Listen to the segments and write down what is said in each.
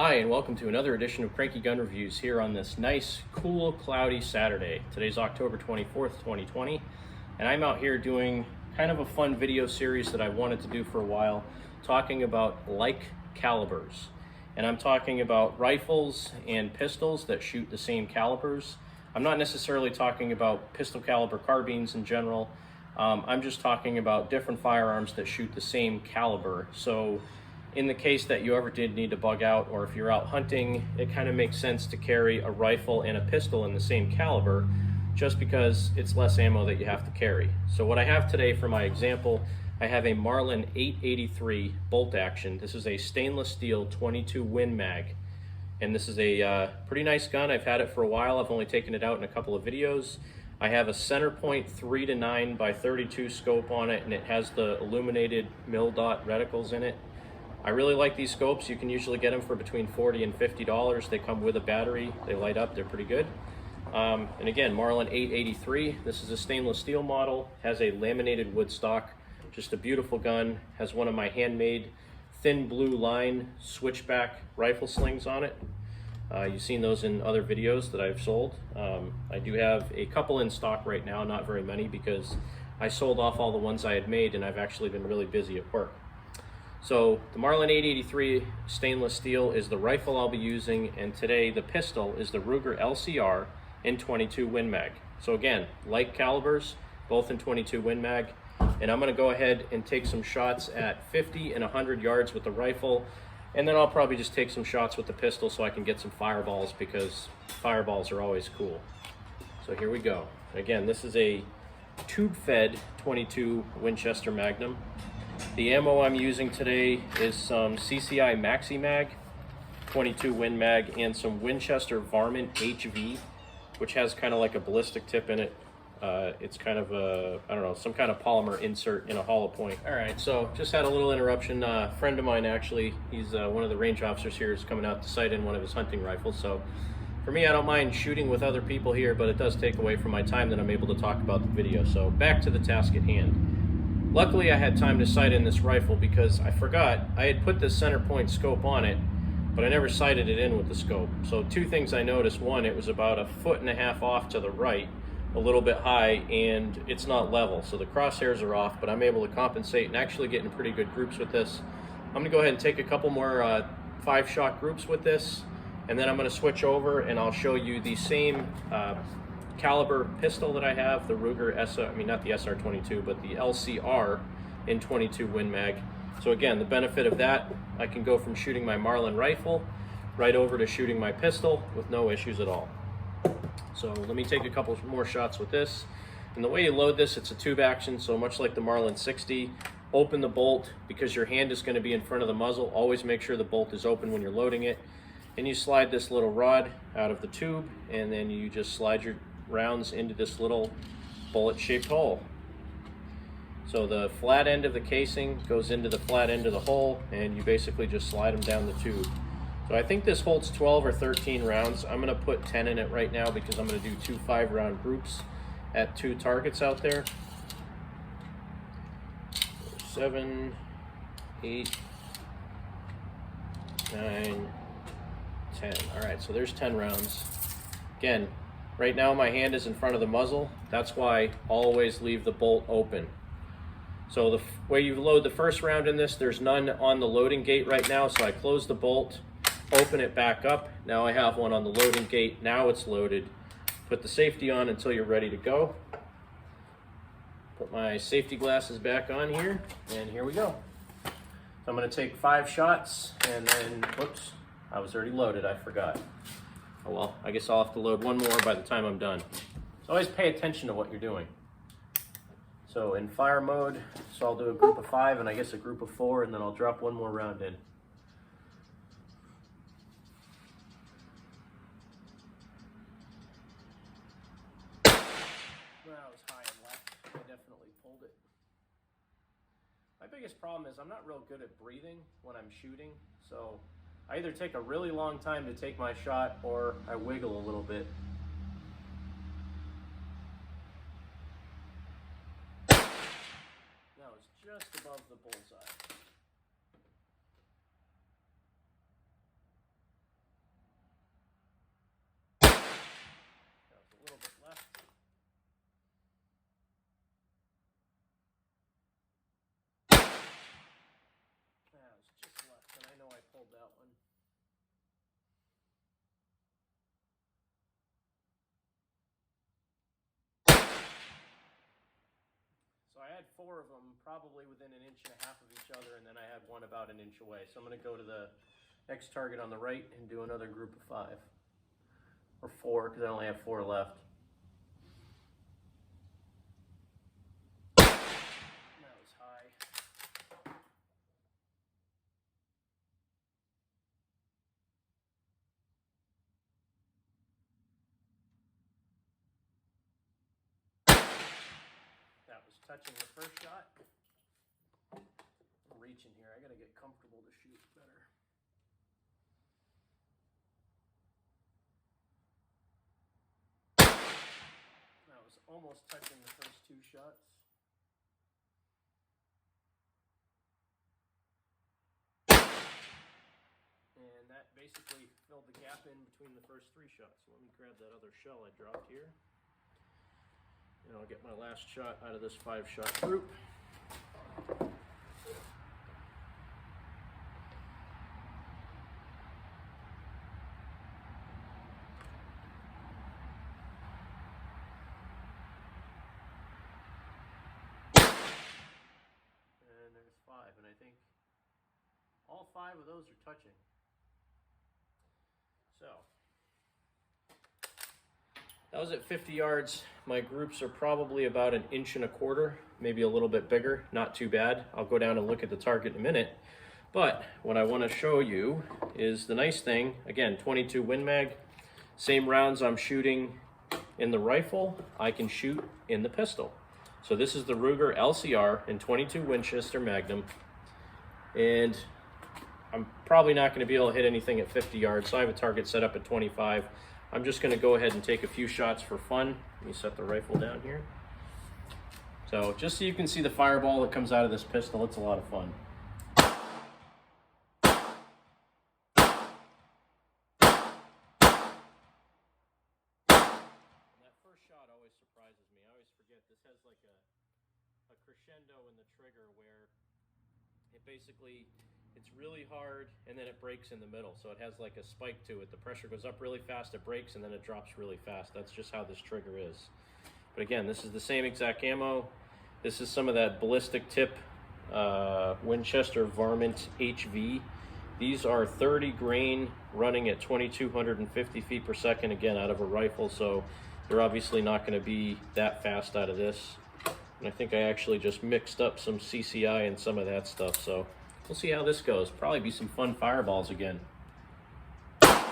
Hi, and welcome to another edition of Cranky Gun Reviews here on this nice, cool, cloudy Saturday. Today's October 24th, 2020, and I'm out here doing kind of a fun video series that I wanted to do for a while, talking about like calibers. And I'm talking about rifles and pistols that shoot the same calibers. I'm not necessarily talking about pistol caliber carbines in general. I'm just talking about different firearms that shoot the same caliber. So in the case that you ever did need to bug out, or if you're out hunting, it kind of makes sense to carry a rifle and a pistol in the same caliber, just because it's less ammo that you have to carry. So what I have today for my example, I have a Marlin 883 bolt action. This is a stainless steel 22 Win Mag, and this is a pretty nice gun. I've had it for a while. I've only taken it out in a couple of videos. I have a center point 3:9 by 32 scope on it, and it has the illuminated mil dot reticles in it. I really like these scopes. You can usually get them for between $40 and $50. They come with a battery. They light up. They're pretty good. And again, Marlin 883. This is a stainless steel model. Has a laminated wood stock. Just a beautiful gun. Has one of my handmade thin blue line switchback rifle slings on it. You've seen those in other videos that I've sold. I do have a couple in stock right now, not very many, because I sold off all the ones I had made and I've actually been really busy at work. So the Marlin 883 stainless steel is the rifle I'll be using, and today the pistol is the Ruger LCR in 22 Win Mag. So again, like calibers, both in 22 Win Mag, and I'm going to go ahead and take some shots at 50 and 100 yards with the rifle, and then I'll probably just take some shots with the pistol so I can get some fireballs, because fireballs are always cool. So here we go. Again, this is a tube-fed 22 Winchester Magnum. The ammo I'm using today is some CCI Maxi Mag, 22 Win Mag, and some Winchester Varmint HV, which has kind of like a ballistic tip in it. It's kind of a, I don't know, some kind of polymer insert in a hollow point. All right, so just had a little interruption. A friend of mine, actually, he's one of the range officers here, is coming out to sight in one of his hunting rifles. So for me, I don't mind shooting with other people here, but it does take away from my time that I'm able to talk about the video. So back to the task at hand. Luckily, I had time to sight in this rifle because I forgot I had put this center point scope on it, but I never sighted it in with the scope. So two things I noticed. One, it was about 1.5 feet off to the right, a little bit high, and it's not level. So the crosshairs are off, but I'm able to compensate and actually get in pretty good groups with this. I'm gonna go ahead and take a couple more 5-shot groups with this, and then I'm gonna switch over and I'll show you the same caliber pistol that I have, the Ruger not the SR22, but the LCR in 22 Win Mag. So again, the benefit of that, I can go from shooting my Marlin rifle right over to shooting my pistol with no issues at all. So let me take a couple more shots with this. And the way you load this, it's a tube action, so much like the Marlin 60, open the bolt because your hand is going to be in front of the muzzle. Always make sure the bolt is open when you're loading it. And you slide this little rod out of the tube, and then you just slide your rounds into this little bullet-shaped hole. So the flat end of the casing goes into the flat end of the hole, and you basically just slide them down the tube. So I think this holds 12 or 13 rounds. I'm going to put 10 in it right now because I'm going to do 2 5-round groups at 2 targets out there. 7, 8, 9, 10. All right, so there's 10 rounds. Again, right now my hand is in front of the muzzle. That's why always leave the bolt open. So the way you load the first round in this, there's none on the loading gate right now, so I close the bolt, open it back up. Now I have one on the loading gate. Now it's loaded. Put the safety on until you're ready to go. Put my safety glasses back on here, and here we go. So I'm going to take 5 shots, and then, whoops, I was already loaded, I forgot. Oh well, I guess I'll have to load one more by the time I'm done. So always pay attention to what you're doing. So in fire mode, so I'll do a group of 5 and I guess a group of 4, and then I'll drop one more round in. Well, I was high and left. I definitely pulled it. My biggest problem is I'm not real good at breathing when I'm shooting, so I either take a really long time to take my shot or I wiggle a little bit. That was just above the bullseye. 4 of them probably within 1.5 inches of each other, and then I had one about 1 inch away. So I'm going to go to the next target on the right and do another group of 5. Or 4, because I only have 4 left. That was high. That was touching the first shot. I'm reaching here. I gotta get comfortable to shoot better. That was almost touching the first 2 shots. And that basically filled the gap in between the first 3 shots. So let me grab that other shell I dropped here. And I'll get my last shot out of this 5-shot group. And there's 5, and I think all 5 of those are touching. So that was at 50 yards. My groups are probably about 1.25 inches, maybe a little bit bigger. Not too bad. I'll go down and look at the target in a minute. But what I want to show you is the nice thing. Again, 22 Win Mag. Same rounds I'm shooting in the rifle, I can shoot in the pistol. So this is the Ruger LCR in 22 Winchester Magnum. And I'm probably not going to be able to hit anything at 50 yards, so I have a target set up at 25. I'm just going to go ahead and take a few shots for fun. Let me set the rifle down here. So just so you can see the fireball that comes out of this pistol, it's a lot of fun. And that first shot always surprises me. I always forget this has like a crescendo in the trigger where it basically, it's really hard and then it breaks in the middle. So it has like a spike to it. The pressure goes up really fast, it breaks, and then it drops really fast. That's just how this trigger is. But again, this is the same exact ammo. This is some of that ballistic tip Winchester Varmint HV. These are 30 grain running at 2,250 feet per second, again, out of a rifle. So they're obviously not going to be that fast out of this. And I think I actually just mixed up some CCI and some of that stuff. So we'll see how this goes. Probably be some fun fireballs again. Oh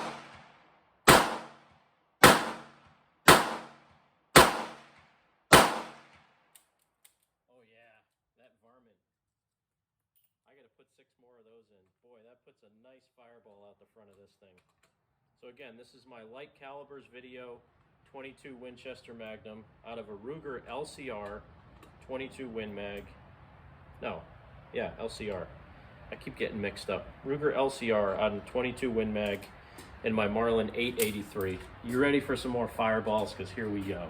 yeah, that varmint. I gotta put 6 more of those in. Boy, that puts a nice fireball out the front of this thing. So again, this is my light calibers video, 22 Winchester Magnum out of a Ruger LCR, 22 Win Mag. No, yeah, LCR. I keep getting mixed up. Ruger LCR out of 22 Win Mag and my Marlin 883. You ready for some more fireballs? Because here we go.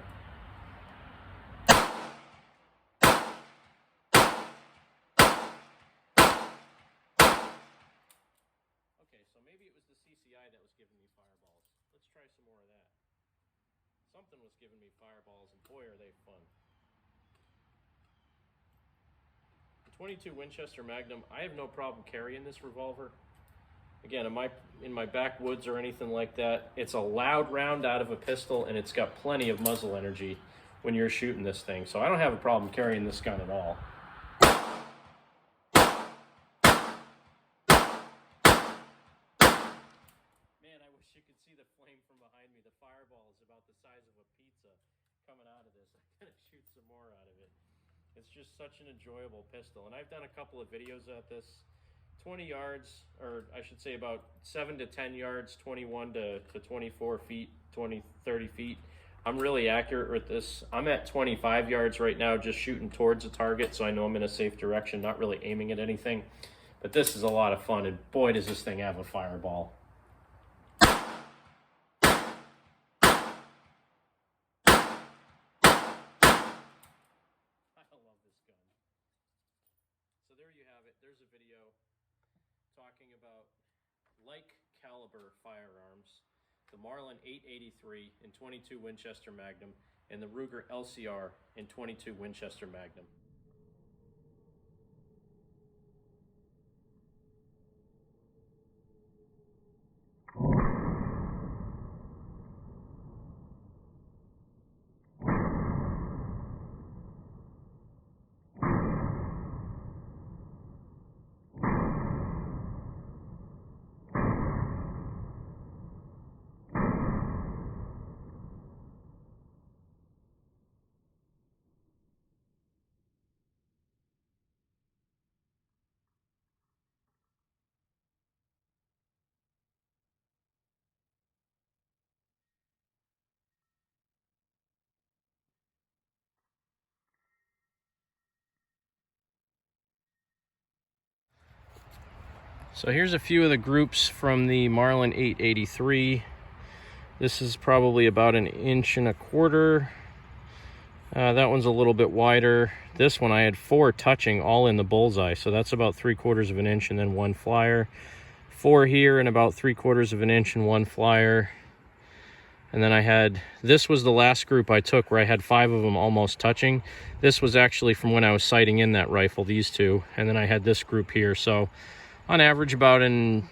Okay, so maybe it was the CCI that was giving me fireballs. Let's try some more of that. Something was giving me fireballs, and boy, are they fun. The 22 Winchester Magnum, I have no problem carrying this revolver. Again, in my backwoods or anything like that, it's a loud round out of a pistol, and it's got plenty of muzzle energy when you're shooting this thing. So I don't have a problem carrying this gun at all. Man, I wish you could see the flame from behind me. The fireball is about the size of a pizza coming out of this. I'm gonna shoot some more out of it. It's just such an enjoyable pistol. And I've done a couple of videos at this. 20 yards, or I should say about 7 to 10 yards, 21 to 24 feet, 20, 30 feet. I'm really accurate with this. I'm at 25 yards right now, just shooting towards a target, so I know I'm in a safe direction, not really aiming at anything. But this is a lot of fun, and boy, does this thing have a fireball. I love this gun. So there you have it. There's a video talking about like caliber firearms, the Marlin 883 in 22 Winchester Magnum and the Ruger LCR in 22 Winchester Magnum. So here's a few of the groups from the Marlin 883. This is probably about 1.25 inches. That one's a little bit wider. This one I had 4 touching all in the bullseye, so that's about 3/4 inch and then 1 flyer. 4 here and about 3/4 inch and 1 flyer. And then I had, this was the last group I took where I had 5 of them almost touching. This was actually from when I was sighting in that rifle, these 2. And then I had this group here. So on average about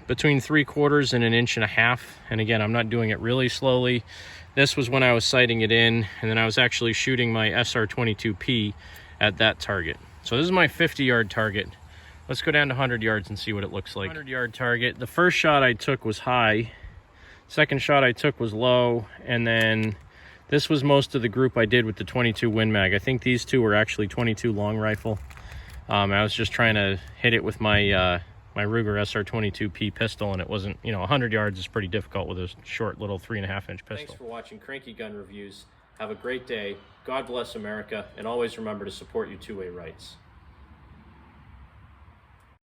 between 3/4 and 1.5 inches. And again, I'm not doing it really slowly. This was when I was sighting it in, and then I was actually shooting my SR22P at that target. So this is my 50-yard target. Let's go down to 100 yards and see what it looks like. 100-yard target. The first shot I took was high. Second shot I took was low, and then this was most of the group I did with the 22 Win Mag. I think these 2 were actually 22 long rifle. I was just trying to hit it with my my Ruger SR22P pistol, and it wasn't, 100 yards is pretty difficult with a short little 3.5 inch pistol. Thanks for watching Cranky Gun Reviews. Have a great day. God bless America, and always remember to support your two-way rights.